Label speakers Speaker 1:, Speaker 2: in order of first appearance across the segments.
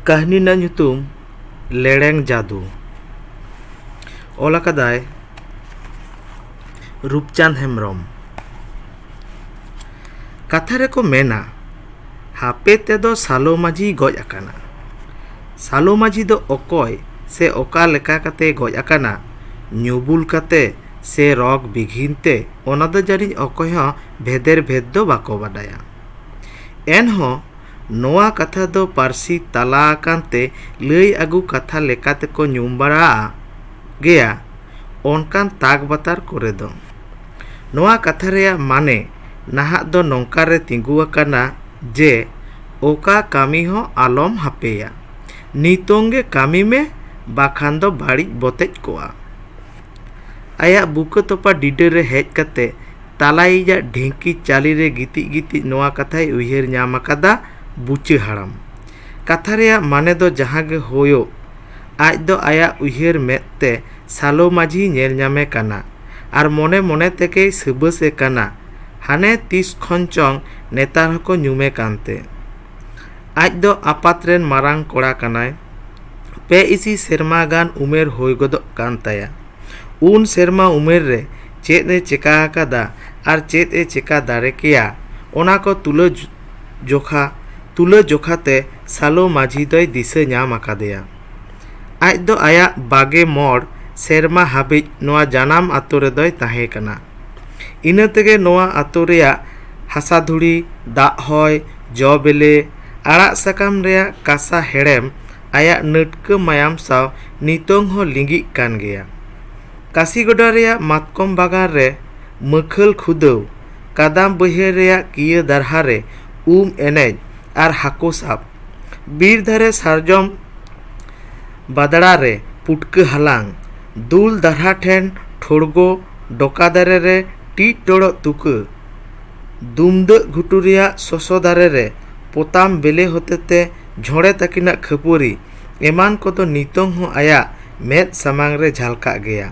Speaker 1: कहनी ना ᱧᱩᱛᱩᱢ ᱞᱮᱲᱮᱝ ᱡᱟᱫᱩ ᱚᱞ ᱟᱠᱟᱫᱟᱭ ᱨᱩᱯᱪᱟᱸᱫᱽ ᱦᱮᱢᱵᱨᱚᱢ। ᱠᱟᱛᱷᱟ ᱨᱮᱠᱚ ᱢᱮᱱᱟ ᱦᱟᱯᱮ ᱛᱮᱫᱚ ᱥᱟᱞᱚ ᱢᱟᱹᱡᱷᱤ ᱜᱚᱡ ᱟᱠᱟᱱᱟ। ᱥᱟᱞᱚ ᱢᱟᱹᱡᱷᱤ ᱫᱚ ᱚᱠᱚᱭ ᱥᱮ ᱚᱠᱟ ᱞᱮᱠᱟ ᱠᱟᱛᱮ ᱜᱚᱡ ᱟᱠᱟᱱᱟ ᱧᱩᱵᱩᱞ ᱠᱟᱛᱮ ᱥᱮ ᱨᱚᱜᱽ ᱵᱤᱜᱷᱤᱱ ᱛᱮ ᱚᱱᱟ ᱫᱚ ᱡᱟᱹᱱᱤᱡ ᱚᱠᱚᱭ ᱦᱚᱸ ᱵᱷᱮᱫᱮᱨ ᱵᱷᱮᱫ ᱫᱚ ᱵᱟᱠᱚ ᱵᱟᱰᱟᱭᱟ। ᱮᱱᱦᱚᱸ ᱱᱚᱣᱟ ᱠᱟᱛᱷᱟ ᱫᱚ ᱯᱟᱹᱨᱥᱤ ᱛᱟᱞᱟ ᱟᱠᱟᱱ ᱛᱮ ᱞᱟᱹᱭ ᱟᱹᱜᱩ ᱠᱟᱛᱷᱟ ᱞᱮᱠᱟ ᱛᱮᱠᱚ ᱧᱩᱢ ᱵᱟᱲᱟᱜ ᱜᱮᱭᱟ ᱚᱱᱠᱟᱱ ᱛᱟᱠ ᱵᱟᱛᱟᱨ ᱠᱚᱨᱮ ᱫᱚ। ᱱᱚᱣᱟ ᱠᱟᱛᱷᱟ ᱨᱮᱭᱟᱜ ᱢᱟᱱᱮ ᱱᱟᱦᱟᱜ ᱫᱚ ᱱᱚᱝᱠᱟ ᱨᱮ ᱛᱤᱸᱜᱩ ᱟᱠᱟᱱᱟ ᱡᱮ ᱚᱠᱟ ᱠᱟᱹᱢᱤ ᱦᱚᱸ ᱟᱞᱚᱢ ᱦᱟᱯᱮᱭᱟ, ᱱᱤᱛᱚᱝ ᱜᱮ ᱠᱟᱹᱢᱤ ᱢᱮ ᱵᱟᱠᱷᱟᱱ ᱫᱚ ᱵᱟᱹᱲᱤᱡ ᱵᱚᱛᱮᱡ ᱠᱚᱜᱼᱟ। ᱟᱭᱟᱜ ᱵᱩᱠᱟᱹ ᱛᱚᱯᱟ ᱰᱤᱰᱟᱹ ᱨᱮ ᱦᱮᱡ ᱠᱟᱛᱮ ᱛᱟᱞᱟᱭᱤᱡᱟᱜ ᱰᱷᱤᱝᱠᱤ ᱪᱟᱹᱞᱤ ᱨᱮ ᱜᱤᱛᱤᱡ ᱜᱤᱛᱤᱡ ᱱᱚᱣᱟ ᱠᱟᱛᱷᱟᱭ ᱩᱭᱦᱟᱹᱨ ᱧᱟᱢ ᱟᱠᱟᱫᱟ ᱵᱩᱪᱟᱹ ᱦᱟᱲᱟᱢ। ᱠᱟᱛᱷᱟ ᱨᱮᱭᱟᱜ ᱢᱟᱱᱮ ᱫᱚ ᱡᱟᱦᱟᱸ ᱜᱮ ᱦᱳᱭᱳᱜ ᱟᱡ ᱫᱚ ᱟᱭᱟᱜ ᱩᱭᱦᱟᱹᱨ ᱢᱮᱫ ᱛᱮ ᱥᱟᱞᱚ ᱢᱟᱹᱡᱷᱤ ᱧᱮᱞ ᱧᱟᱢᱮ ᱠᱟᱱᱟ ᱟᱨ ᱢᱚᱱᱮ ᱢᱚᱱᱮ ᱛᱮᱜᱮᱭ ᱥᱟᱹᱵᱟᱹᱥᱮ ᱠᱟᱱᱟ ᱦᱟᱱᱮ ᱛᱤᱥ ᱠᱷᱚᱱ ᱪᱚᱝ ᱱᱮᱛᱟᱨ ᱦᱚᱸᱠᱚ ᱧᱩᱢᱮ ᱠᱟᱱᱛᱮ। ᱟᱡ ᱫᱚ ᱟᱯᱟᱛ ᱨᱮᱱ ᱢᱟᱨᱟᱝ ᱠᱚᱲᱟ ᱠᱟᱱᱟᱭ। 2 ᱥᱮᱨᱢᱟ ᱜᱟᱱ ᱩᱢᱮᱨ ᱦᱳᱭ ᱜᱚᱫᱚᱜ ᱠᱟᱱ ᱛᱟᱭᱟ। ᱩᱱ ᱥᱮᱨᱢᱟ ᱩᱢᱮᱨ ᱨᱮ ᱪᱮᱫ ᱮ ᱪᱮᱠᱟ ᱟᱠᱟᱫᱟ ᱟᱨ ᱪᱮᱫ ᱮ ᱪᱮᱠᱟ ᱫᱟᱲᱮ ᱠᱮᱭᱟ ᱚᱱᱟ ᱠᱚ ᱛᱩᱞᱟᱹ ᱡᱚᱠᱷᱟᱛᱮ ᱥᱟᱞᱚ ᱢᱟᱹᱡᱷᱤ ᱫᱚᱭ ᱫᱤᱥᱟᱹ ᱧᱟᱢ ᱟᱠᱟᱫᱮᱭᱟ। ᱟᱡ ᱫᱚ ᱟᱭᱟᱜ 24 ᱥᱮᱨᱢᱟ ᱦᱟᱹᱵᱤᱡ ᱱᱚᱣᱟ ᱡᱟᱱᱟᱢ ᱟᱛᱳ ᱨᱮᱫᱚᱭ ᱛᱟᱦᱮᱸ ᱠᱟᱱᱟ। ᱤᱱᱟᱹ ᱛᱮᱜᱮ ᱱᱚᱣᱟ ᱟᱛᱳ ᱨᱮᱭᱟᱜ ᱦᱟᱥᱟ ᱫᱷᱩᱲᱤ, ᱫᱟᱜ ᱦᱚᱭ, ᱡᱚ ᱵᱮᱞᱮ, ᱟᱲᱟᱜ ᱥᱟᱠᱟᱢ ᱨᱮᱭᱟᱜ ᱠᱟᱥᱟ ᱦᱮᱲᱮᱢ ᱟᱭᱟᱜ ᱱᱟᱹᱴᱠᱟᱹ ᱢᱟᱭᱟᱢ ᱥᱟᱶ ᱱᱤᱛᱚᱝ ᱦᱚᱸ ᱞᱤᱸᱜᱤᱜ ᱠᱟᱱ ᱜᱮᱭᱟ। ᱠᱟᱥᱤᱜᱚᱰᱟ ᱨᱮᱭᱟᱜ ᱢᱟᱛᱠᱚᱢ ᱵᱟᱜᱟᱱ ᱨᱮ ᱢᱟᱹᱠᱷᱟᱹᱞ ᱠᱷᱩᱫᱟᱹᱣ, ᱠᱟᱫᱟᱢ ᱵᱟᱹᱭᱦᱟᱹᱲ ᱨᱮᱭᱟᱜ ᱠᱤᱭᱟᱹ ᱫᱟᱨᱦᱟ ᱨᱮ ᱮᱱᱮᱡ ᱟᱨ ᱦᱟᱹᱠᱩ ᱥᱟᱵ, ᱵᱤᱨ ᱫᱷᱟᱨᱮ ᱥᱟᱨᱡᱚᱢ ᱵᱟᱫᱲᱟ ᱨᱮ ᱯᱩᱴᱠᱟᱹ ᱦᱟᱞᱟᱝ, ᱫᱩᱞ ᱫᱟᱨᱦᱟ ᱴᱷᱮᱱ ᱴᱷᱚᱲᱜᱚ, ᱰᱚᱠᱟ ᱫᱟᱨᱮ ᱨᱮ ᱴᱤᱡ ᱴᱚᱲᱚᱜ ᱛᱩᱠᱟᱹ, ᱫᱩᱢᱫᱟᱹᱜ ᱜᱷᱩᱴᱩ ᱨᱮᱭᱟᱜ ᱥᱚᱥᱚ ᱫᱟᱨᱮ ᱨᱮ ᱯᱚᱛᱟᱢ ᱵᱮᱞᱮ ᱦᱚᱛᱮᱛᱮ ᱡᱷᱚᱲᱮ ᱛᱟᱹᱠᱤᱱᱟᱜ ᱠᱷᱟᱹᱯᱟᱹᱨᱤ ᱮᱢᱟᱱ ᱠᱚᱫᱚ ᱱᱤᱛᱚᱝ ᱦᱚᱸ ᱟᱭᱟᱜ ᱢᱮᱫ ᱥᱟᱢᱟᱝ ᱨᱮ ᱡᱷᱟᱞᱠᱟᱜ ᱜᱮᱭᱟ।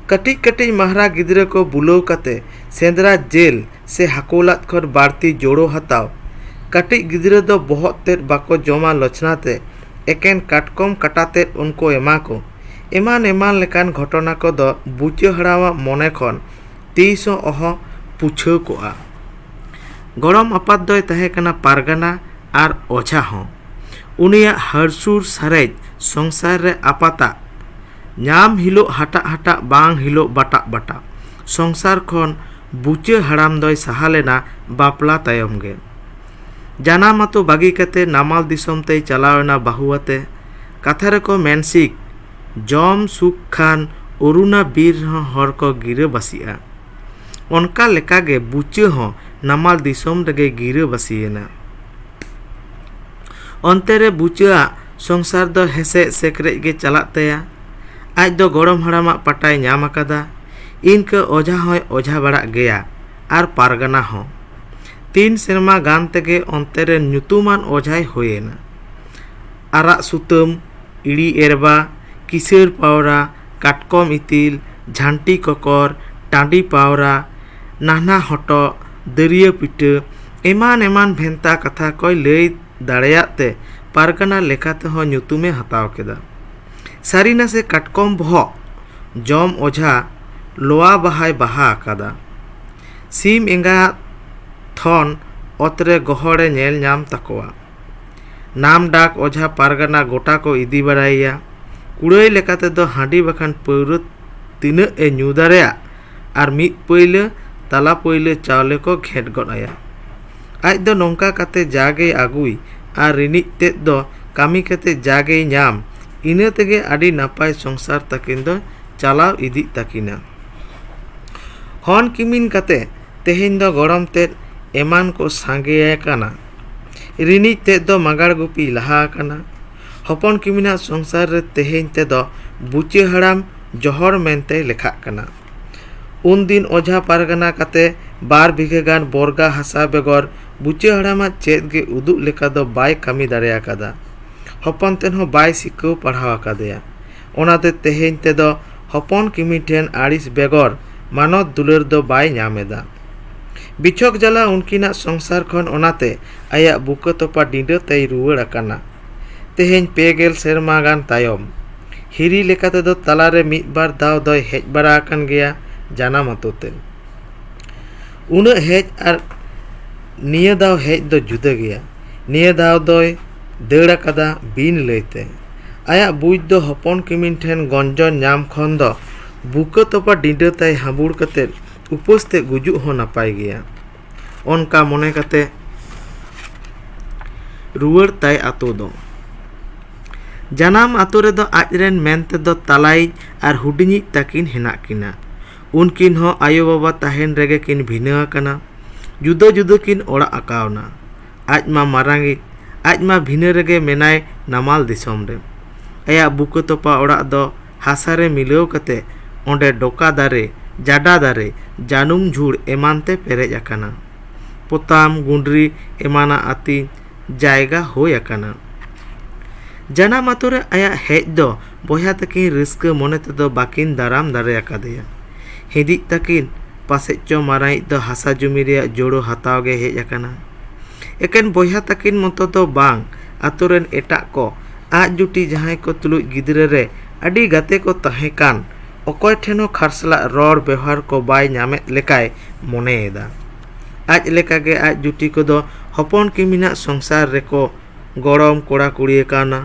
Speaker 1: ᱠᱟᱹᱴᱤᱡ ᱠᱟᱹᱴᱤᱡ ᱢᱟᱦᱨᱟ ᱜᱤᱫᱽᱨᱟᱹ ᱠᱚ ᱵᱩᱞᱟᱹᱣ ᱠᱟᱛᱮ ᱥᱮᱸᱫᱽᱨᱟ ᱡᱮᱞ ᱥᱮ ᱦᱟᱹᱠᱩ ᱞᱟᱫ ᱠᱷᱚᱱ ᱵᱟᱹᱲᱛᱤ ᱡᱳᱲᱳ ᱦᱟᱛᱟᱣ, ᱠᱟᱹᱴᱤᱡ ᱜᱤᱫᱽᱨᱟᱹ ᱫᱚ ᱵᱚᱦᱚᱜ ᱛᱮᱫ ᱵᱟᱠᱚ joma ᱞᱚᱪᱷᱱᱟ ᱛᱮ ᱮᱠᱮᱱ ᱠᱟᱴᱠᱚᱢ ᱠᱟᱴᱟ ᱛᱮᱫ ᱩᱱᱠᱩ ᱮᱢᱟ ᱠᱚ, ᱮᱢᱟᱱ ᱞᱮᱠᱟᱱ ᱜᱷᱚᱴᱚᱱᱟ ᱠᱚᱫᱚ ᱵᱩᱪᱟᱹ ᱦᱟᱲᱟᱢᱟᱜ ᱢᱚᱱᱮ ᱠᱷᱚᱱ ᱛᱤᱥ ᱦᱚᱸ ᱚᱦᱚ ᱯᱩᱪᱷᱟᱹᱣ ᱠᱚᱜᱼᱟ। ᱜᱚᱲᱚᱢ ᱟᱯᱟᱛ ᱫᱚᱭ ᱛᱟᱦᱮᱸ ᱠᱟᱱᱟ ᱯᱟᱨᱜᱟᱱᱟ ᱟᱨ ᱚᱡᱷᱟ ᱦᱚᱸ। ᱩᱱᱤᱭᱟᱜ ᱦᱟᱹᱨᱥᱩᱲ ᱥᱟᱨᱮᱡ ᱥᱚᱝᱥᱟᱨ ᱨᱮ ᱟᱯᱟᱛᱟᱜ ᱧᱟᱢ ᱦᱤᱞᱳᱜ ᱦᱟᱴᱟᱜ ᱦᱟᱴᱟᱜ ᱵᱟᱝ ᱦᱤᱞᱳᱜ ᱵᱟᱴᱟᱜ ᱵᱟᱴᱟᱜ ᱥᱚᱝᱥᱟᱨ ᱠᱷᱚᱱ ᱵᱩᱪᱟᱹ ᱦᱟᱲᱟᱢ ᱫᱚᱭ ᱥᱟᱦᱟ ᱞᱮᱱᱟ ᱵᱟᱯᱞᱟ ᱛᱟᱭᱚᱢ ᱜᱮ। ᱡᱟᱱᱟᱢ ᱟᱛᱳ ᱵᱟᱹᱜᱤ ᱠᱟᱛᱮ ᱱᱟᱢᱟᱞ ᱫᱤᱥᱚᱢ ᱛᱮᱭ ᱪᱟᱞᱟᱣ ᱮᱱᱟ ᱵᱟᱹᱦᱩ ᱟᱛᱮ। ᱠᱟᱛᱷᱟ ᱨᱮᱠᱚ ᱢᱮᱱᱥᱤᱠ ᱡᱚᱢ ᱥᱩᱠ ᱠᱷᱟᱱ ᱚᱨᱩᱱᱟ ᱵᱤᱨ ᱨᱮᱦᱚᱸ ᱦᱚᱲ ᱠᱚ ᱜᱤᱨᱟᱹ ᱵᱟᱹᱥᱤᱜᱼᱟ। ᱚᱱᱠᱟ ᱞᱮᱠᱟᱜᱮ ᱵᱩᱪᱟᱹ ᱦᱚᱸ ᱱᱟᱢᱟᱞ ᱫᱤᱥᱚᱢ ᱨᱮᱜᱮ ᱜᱤᱨᱟᱹ ᱵᱟᱹᱥᱤᱭᱮᱱᱟ। ᱚᱱᱛᱮ ᱨᱮ ᱵᱩᱪᱟᱹᱣᱟᱜ ᱥᱚᱝᱥᱟᱨ ᱫᱚ ᱦᱮᱸᱥᱮᱡ ᱥᱮᱠᱨᱮᱡ ᱜᱮ ᱪᱟᱞᱟᱜ ᱛᱟᱭᱟ। ᱟᱡ ᱫᱚ ᱜᱚᱲᱚᱢ ᱦᱟᱲᱟᱢᱟᱜ ᱯᱟᱴᱟᱭ ᱧᱟᱢ ᱟᱠᱟᱫᱟ। ᱤᱱᱠᱟᱹ ᱚᱡᱷᱟ ᱦᱚᱸᱭ ᱚᱡᱷᱟ ᱵᱟᱲᱟᱜ ᱜᱮᱭᱟ ᱟᱨ ᱯᱟᱨᱜᱟᱱᱟ ᱦᱚᱸ। 3 ᱥᱮᱨᱢᱟ ᱜᱟᱱ ᱛᱮᱜᱮ ᱚᱱᱛᱮ ᱨᱮᱱ ᱧᱩᱛᱩᱢᱟᱱ ᱚᱡᱷᱟᱭ ᱦᱩᱭᱮᱱᱟ। ᱟᱨᱟᱜ ᱥᱩᱛᱟᱹᱢ, ᱤᱲᱤ ᱮᱨᱵᱟ, ᱠᱤᱥᱟᱹᱨ ᱯᱟᱣᱨᱟ, ᱠᱟᱴᱠᱚᱢ ᱤᱛᱤᱞ, ᱡᱷᱟᱱᱴᱤ ᱠᱚᱠᱚᱨ, ᱴᱟᱺᱰᱤ ᱯᱟᱣᱨᱟ, ᱱᱟᱦᱱᱟ ᱦᱚᱴᱚᱜ, ᱫᱟᱹᱨᱭᱟᱹ ᱯᱤᱴᱷᱟᱹ ᱮᱢᱟᱱ ᱵᱷᱮᱱᱛᱟ ᱠᱟᱛᱷᱟ ᱠᱚᱭ ᱞᱟᱹᱭ ᱫᱟᱲᱮᱭᱟᱜ ᱛᱮ ᱯᱟᱨᱜᱟᱱᱟ ᱞᱮᱠᱟ ᱛᱮᱦᱚᱸ ᱧᱩᱛᱩᱢᱮ ᱦᱟᱛᱟᱣ ᱠᱮᱫᱟ। ᱥᱟᱹᱨᱤ ᱱᱟᱥᱮ ᱠᱟᱴᱠᱚᱢ ᱵᱚᱦᱚᱜ ᱡᱚᱢ ᱚᱡᱷᱟ ᱞᱚᱣᱟ ᱵᱟᱦᱟᱭ ᱵᱟᱦᱟ ᱟᱠᱟᱫᱟ। ᱥᱤᱢ ᱮᱸᱜᱟᱭᱟᱜ ᱛᱷᱚᱱ ᱚᱛᱨᱮ ᱜᱚᱦᱚᱲᱮ ᱧᱮᱞ ᱧᱟᱢ ᱛᱟᱠᱚᱣᱟ। ᱱᱟᱢ ᱰᱟᱠ ᱚᱡᱷᱟ ᱯᱟᱨᱜᱟᱱᱟ ᱜᱚᱴᱟ ᱠᱚ ᱤᱫᱤ ᱵᱟᱲᱟᱭᱮᱭᱟ। ᱠᱩᱲᱟᱹᱭ ᱞᱮᱠᱟ ᱛᱮᱫᱚ ᱦᱟᱺᱰᱤ ᱵᱟᱠᱷᱟᱱ ᱯᱟᱹᱣᱨᱟᱹ ᱛᱤᱱᱟᱹᱜ ᱮ ᱧᱩ ᱫᱟᱲᱮᱭᱟᱜ ᱟᱨ 1 ᱯᱟᱹᱭᱞᱟᱹ ᱛᱟᱞᱟ ᱯᱟᱹᱭᱞᱟᱹ ᱪᱟᱣᱞᱮ ᱠᱚ ᱜᱷᱮᱸᱴ ᱜᱚᱫ ᱟᱭᱟ। ᱟᱡ ᱫᱚ ᱱᱚᱝᱠᱟ ᱠᱟᱛᱮ ᱡᱟᱜᱮᱭ ᱟᱹᱜᱩᱭ ᱟᱨ ᱨᱤᱱᱤᱡ ᱛᱮᱫ ᱫᱚ ᱠᱟᱹᱢᱤ ᱠᱟᱛᱮ ᱡᱟᱜᱮᱭ ᱧᱟᱢ, ᱤᱱᱟᱹ ᱛᱮᱜᱮ ᱟᱹᱰᱤ ᱱᱟᱯᱟᱭ ᱥᱚᱝᱥᱟᱨ ᱛᱟᱹᱠᱤᱱ ᱫᱚ ᱪᱟᱞᱟᱣ ᱤᱫᱤᱜ ᱛᱟᱹᱠᱤᱱᱟ। ᱦᱚᱱ ᱠᱤᱢᱤᱱ ᱠᱟᱛᱮ ᱛᱮᱦᱮᱧ ᱫᱚ ᱜᱚᱲᱚᱢ ᱛᱮᱫ ᱮᱢᱟᱱ ko ᱥᱟᱸᱜᱮ ᱟᱠᱟᱱᱟ, ᱨᱤᱱᱤᱡ ᱛᱮᱫ ᱫᱚ ᱢᱟᱜᱟᱲ ᱜᱩᱯᱤ ᱞᱟᱦᱟ ᱟᱠᱟᱱᱟ। ᱦᱚᱯᱚᱱ ᱠᱤᱢᱤᱱᱟᱜ ᱥᱚᱝᱥᱟᱨ ᱨᱮ ᱛᱮᱦᱮᱧ ᱛᱮᱫᱚ ᱵᱩᱪᱟᱹ ᱦᱟᱲᱟᱢ ᱡᱚᱦᱚᱲ ᱢᱮᱱᱛᱮᱭ ᱞᱮᱠᱷᱟᱜ ᱠᱟᱱᱟ। ᱩᱱᱫᱤᱱ ᱚᱡᱷᱟ ᱯᱟᱨᱜᱟᱱᱟ ᱠᱟᱛᱮ 2 ᱵᱤᱜᱷᱟᱹ ᱜᱟᱱ ᱵᱚᱨᱜᱟ ᱦᱟᱥᱟ ᱵᱮᱜᱚᱨ ᱵᱩᱪᱟᱹ ᱦᱟᱲᱟᱢᱟᱜ ᱪᱮᱫ ᱜᱮ ᱩᱫᱩᱜ ᱞᱮᱠᱟ ᱫᱚ ᱵᱟᱭ ᱠᱟᱹᱢᱤ ᱫᱟᱲᱮ ᱟᱠᱟᱫᱟ। ᱦᱚᱯᱚᱱ ᱛᱮᱫ ᱦᱚᱸ ᱵᱟᱭ ᱥᱤᱠᱟᱹᱣ ᱯᱟᱲᱦᱟᱣ ᱟᱠᱟᱫᱮᱭᱟ। ᱚᱱᱟᱛᱮ ᱛᱮᱦᱮᱧ ᱛᱮᱫᱚ ᱦᱚᱯᱚᱱ ᱠᱤᱢᱤᱱ ᱴᱷᱮᱱ ᱟᱹᱲᱤᱥ ᱵᱮᱜᱚᱨ ᱢᱟᱱᱚᱛ ᱫᱩᱞᱟᱹᱲ ᱫᱚ ᱵᱟᱭ ᱧᱟᱢ ᱮᱫᱟ। ᱵᱤᱪᱷᱚᱠ ᱡᱟᱞᱟ ᱩᱱᱠᱤᱱᱟᱜ ᱥᱚᱝᱥᱟᱨ ᱠᱷᱚᱱ ᱚᱱᱟᱛᱮ ᱟᱭᱟᱜ ᱵᱩᱠᱟᱹ ᱛᱚᱯᱟ ᱰᱤᱸᱰᱟᱹ ᱛᱮᱭ ᱨᱩᱣᱟᱹᱲ ᱟᱠᱟᱱᱟ। तेहेñ 2 सेरमा गान तायम हिरी लेकाते दो तलारे मिद बार दाव दोय हेज बड़ा आकान गया जानाम आतोते उन हेज आर निया दाव हेज दो जुदा गया निया दाव दोय देड़ा कदा बीन लेते आया बुझ दो हपन किमिन ठेन गंजन नाम खन दो बुका तोपा डिंडा ताय हाबुड़ कते उपस्ते गुजुग हो नापाय गया ओनका मने कते रुवाड़ ताय आतो दो जानाम आतो रे दो आजरेन मेनते दो तालाई आर हुडिᱧ ताकिन हेनाक किना उनकिन हो आयो बाबा ताहेन रेगे किन भिना आकाना जुदा जुदा किन ओड़ा आकावना आज मा मारांगी आज मा भिना रेगे मेनाय नामाल दिसोम रे आया बुका तोपा ओड़ा दो हासारे मिलाव कते ओंडे डोका दारे जाडा दारे जानुम झुड़ एमानते पेरेज आकाना पोताम गुंडरी एमाना आती जायगा होय आकाना जानाम आतो रे आया हेज दो बया तकिन रस्का मने तेदो बाकिन दाराम दारे आकादेया हिदिज तकिन पासेज चो माराई दो हासा जमी रेया जोड़ो हाताव गे हेज आकाना एकेन बया तकिन मतो दो बांग आतो रेन एटाक को आज जुटी जहां को तुलुज गिदरे रे अडी गाते को ताहेकान अकय ठेनो खारसला रड़ व्यवहार को बाय नामेत लेकाय मनेदा आज लेकागे आज जुटी को दो हपन किमिना संसार रेको गरम कोड़ा कुड़ी काना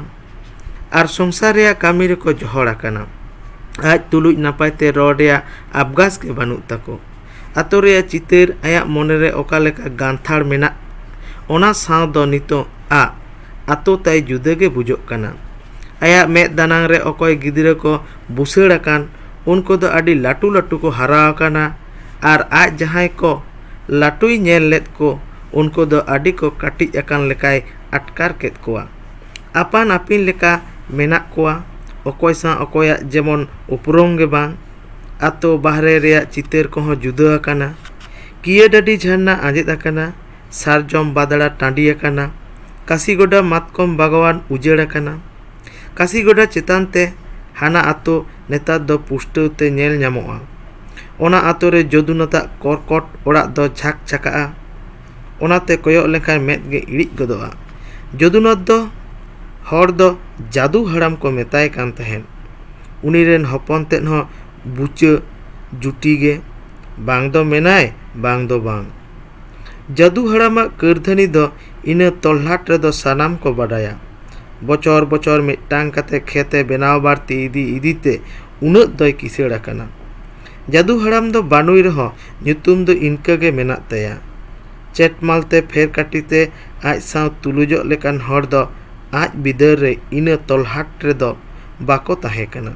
Speaker 1: आर संसार रे कामी रेको जहड़ आकाना आज तुलुज नापायते रड़ रे अबगास के बानुक ताको आतो रे चितर आया मने रे ओका लेका गांथाड़ मेना ओना साव दो नितो आ आतो ताय जुदा गे बुझोग काना आया मेद दानांग रे अकय गिदरा को बुसाड़ आकान उनको दो आडी लाटू लाटू को हरा आकाना आर आज जहां को लाटुई नेल लेत को उनको दो आडी को काटिज आकान लेकाय अटकार केत कोआ आपान आपिन लेका मेनाक कोआ अकय सा अकया जेमन उपरम गे बांग आतो बाहरे रेया चितर को हो जुदा आकाना किया डाडी झरना आंजेद आकाना सारजम बादड़ा टांडी आकाना काशीगोडा मातकम बागवान उजेड़ आकाना काशीगोडा चेतान ते हाना आतो नेतार दो पुष्टव ते नेल ᱧᱟᱢᱚᱜᱼᱟ ओना आतो रे जदुनाता करकट ओड़ा दो झाक झाकाआ ओनाते कोयक लेखान मेद गे इड़िज गदोआ जदुनाथ दो हर दो जादू हड़ाम को मेताय कान तहेन उनी रेन हपन तेन हो बुचा जुटी गे बांग दो मेनाय बांग दो बांग जादू हड़ामा करधनी दो इना तोल्हाट रे दो सानाम को बाडाया बचर बचर मिटांग काते खेते बेनाव बारती इदी इदीते उनक दोय किसाड़ आकाना जादू हड़ाम दो बानुई रहो ᱧᱩᱛᱩᱢ दो इनका गे मेनाक ताया चेटमालते फेर काटिते आज साव तुलुजोग लेकान हर दो आज बिदार रे इना तोल्हाट रे दो बाको ताहे काना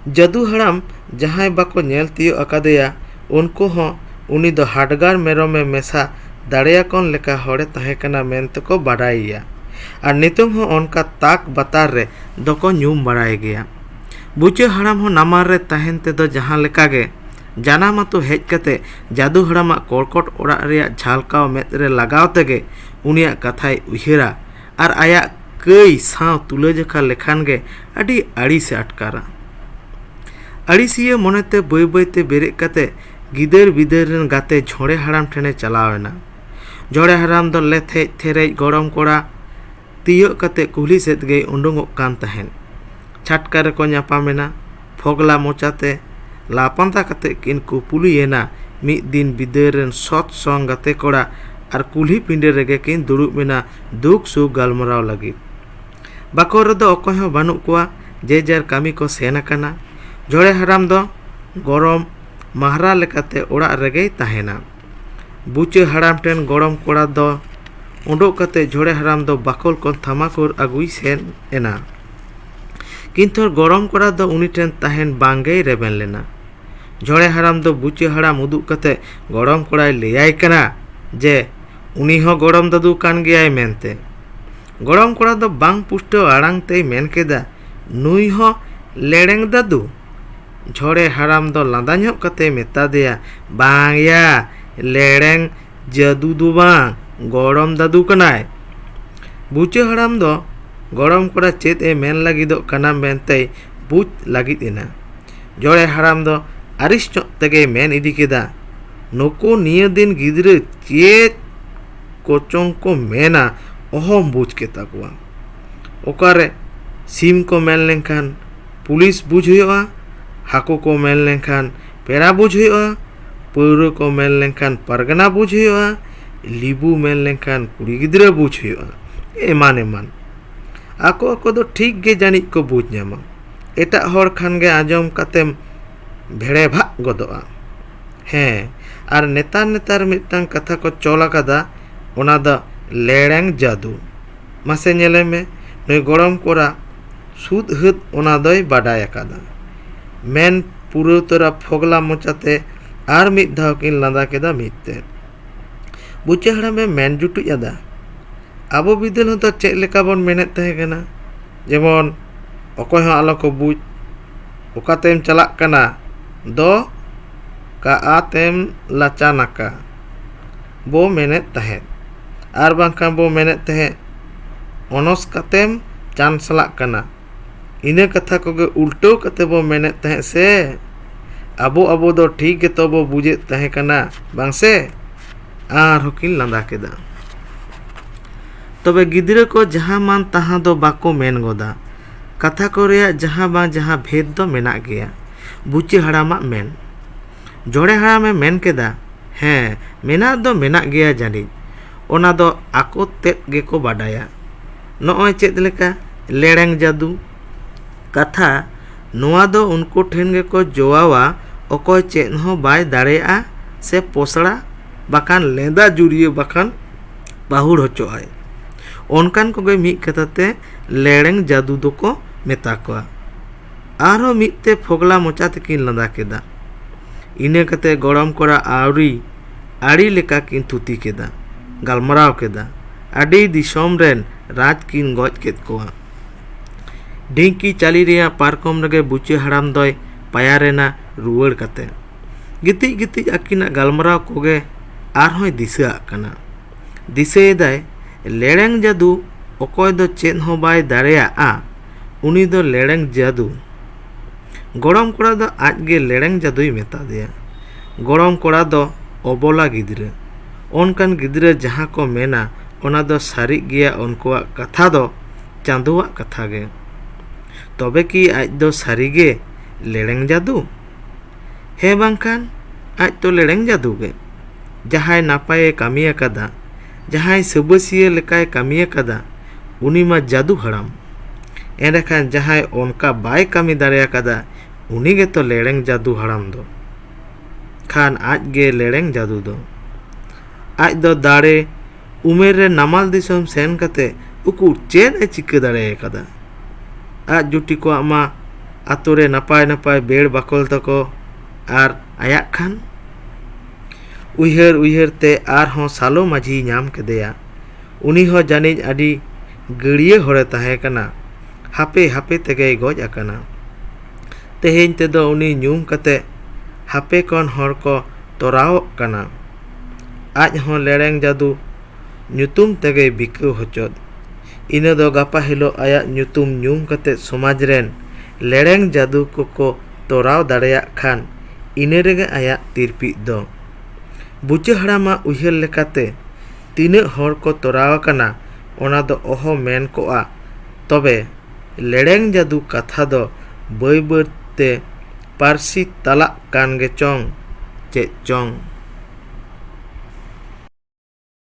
Speaker 1: जादू हड़ाम जहां बाको नेल तियो आकादेया उनको हो उनी दो हाडगार मेरोमे मेसा दाड़ेयाकन लेका हड़े ताहे काना मेनते को बाडाइया और नितों हो उनका ताक बतार रे दोको ᱧᱩᱢ बाड़ाय गया बुचा हड़ाम हो नामार रे ताहेन ते दो जहां लेका गे जानाम आतो हेज कते जादू हड़ामा कोड़कोट ओड़ा रेया झालकाव मेद रे लगाव तेगे उनिया कथाय उयहरा और आया कई साव तुलाजखा लेखान गे अडी आड़ी से अटकारा आड़ीसिया मनेते बय बयते बेरेज कते गिदर बिदर रेन गाते झोड़े हड़ाम ठेने चलावेना झोड़े हड़ाम दो लेथ हेज थेरेज गरम कोड़ा तियो कते कुहली सेद गे उडुंगोग कान तहेन छाटका रेको ᱧᱟᱯᱟᱢᱮᱱᱟ फोगला मोचाते लापांता कते किन कुपुलियेना मिद दिन बिदार रेन सत संग गाते कोड़ा और कुल्ही पिंडे रेगे किन दुड़ुबेना दुख सुख गालमराव लगी बाको रेदो अकय हो बानुक कोआ जे जार कामी को सेन आकाना झोड़े हराम दो गरम महरा लेकाते ओड़ा रेगे ताहेना बुचा हराम ठेन गरम कोड़ा दो उडोक कते झोड़े हराम दो बाकोल को थामाकुर अगुई सेन एना किंतु गरम कोड़ा दो उनी ठेन ताहेन बांगे रेबेन लेना झोड़े हराम दो बुचा हराम उदुक कते गरम कोड़ाय लेयाय कना जे उनी हो गरम दादू कान गयाय मेनते गरम कोड़ा दो बांग पुष्टो आड़ांग ते मेन केदा नुई हो लेड़ेंग दादू झोड़े हराम दो लांदा ᱧᱚᱜ कते मेता देया बांग या लेड़ेंग जादू दो बांग गरम दादू कनाय बुचा हराम दो गरम कोड़ा चेत ए मेन लागिदो कना मेनते बुझ लागिद एना झोड़े हराम दो आरिस ᱧᱚᱜ तेगे मेन इदी केदा नुको निया दिन गिदरे चेत कोचों को मेना अहम बुझ के ताकुआ ओकारे सीम को मेन लेनखान पुलिस बुझ हुआ, हाको को मेन लेनखान पेड़ा बुझ हुआ, पौरो को मेन लेनखान परगना बुझ हुआ, लिबू मेन लेनखान कुड़ी गिद्रा बुझ हुआ, एमान एमान आको आको दो ठीक गे जानिक को बुझ ᱧᱟᱢᱟ। एटा हर खान गे आजम कातेम भेड़े भाग गदोआ। हें आर नेतार नेतार मिदटांग कथा को चल आकादा ओना द लेड़ेंग जादू। मासे नेले में नई गरम कोरा सुद हद ओना दय बाडाय आकादा। मेन पुरो तोरा फोगला मोचाते आर मिद धाव किन लांदा केदा मिदते। बुचे हड़ामे मेन जुटुज आदा आबो बिदल हतो चेक लेका बोन मेनेत तहे कना जेमन अकय हं आलो को बुझ ओकातेम चलाक कना दो का आतेम लाचा नाका बो मेनेत तहे आर बांखान बो मेनेत तहे अनस कातेम चान सलाक कना। इना कथा कोगे उल्टो कते बो मेनेत तहे से आबो आबो दो ठीक गे तो बो बुझे तहे कना बांग से आर हकिन लांदा केदा। तबे गिद्रा को जहां मान तहां दो बाको मेन गोदा। कथा को रेया जहां बांग जहां भेद दो मेना गया। बुचे हड़ामा मेन जोड़े हड़ामे मेन केदा हें मेना दो मेना गया जानी ओना दो आको तेद गे को बाडाया। नॉय चेद लेका लेड़ेंग जादू कथा नोआ दो उनको ठेन गे को जोआवा अकोय चेद हो बाय दाड़ेया से पोसड़ा बाखान लेदा जुड़िए बाखान बाहुड़ होचो आय ओनकान कोगे मिद कथाते लेड़ेंग जादू दो को मेता कोआ। आरो मिदते फोगला मोचा तकिन लांदा केदा। इना कते गरम कोरा आवरी आड़ी लेका किन थुती केदा गालमराव केदा। आड़ी दिसोम रेन राज किन गज केद कोआ। ढिंकी चाली रेया पारकम रगे बुचे हड़ाम दय पाया रेना रुवाड़ कते गितिज गितिज आकिना गालमराव कोगे आरहोय दिसाक कना। दिसेदाय लेड़ेंग जादू अकोय दो चेद हो बाय दाड़ेयाआ उनी दो लेड़ेंग जादू। गरम कोड़ा दो आज गे लेड़ेंग जादुई मेता दिया। गरम कोड़ा दो अबला गिद्रा ओनकान गिद्रा जहां को मेना ओना दो सारी गया उनकोआ कथा दो चांदोआ कथा गे। तबे कि आज दो सारी गे लेड़ेंग जादू हे बांखान आज तो लेड़ेंग जादू गे। जहाय नापाये कामी आकादा जहाय सबसिया लेकाय कामी आकादा उनी मा जादू हड़ाम एंडखान जहाय ओनका बाय कामी दाड़े आकादा उनी गे तो लेड़ेंग जादू हड़ाम दो। खान आज गे लेड़ेंग जादू दो आज दो दाड़े उमेर रे नामाल दिसोम सेन कते उकु चेन ए चिका दाड़े आकादा। आज जुटी को आमा आतुरे नापाय नापाय बेड़ बाकल तको आर आयाक खान उइहर उइहर ते आर हों सालो माझी नाम केदेया। उनी हो जानिज आडी गड़िया होरे ताहे कना हापे हापे तेगे गज आकना। तेहेन तेदो उनी न्यूम कते हापे कौन हर को तोराव कना। आज हों लेड़ेंग जादू ᱧᱩᱛᱩᱢ तेगे बिको होचोद। इना दो गापा हिलो आया ᱧᱩᱛᱩᱢ ᱧᱩᱢ कते समाज रेन लेड़ेंग जादू को तोराव दाड़ेया खान इने रेगे आया तिरपी दो। बुचे हड़ामा उइहर लेकाते तीना हर को तोराव कना ओना दो ओहो मेन कोआ। तबे लेड़ेंग जादू कथा दो बाय बायते पारसी तालाक कान गे चोंग चेद चोंग।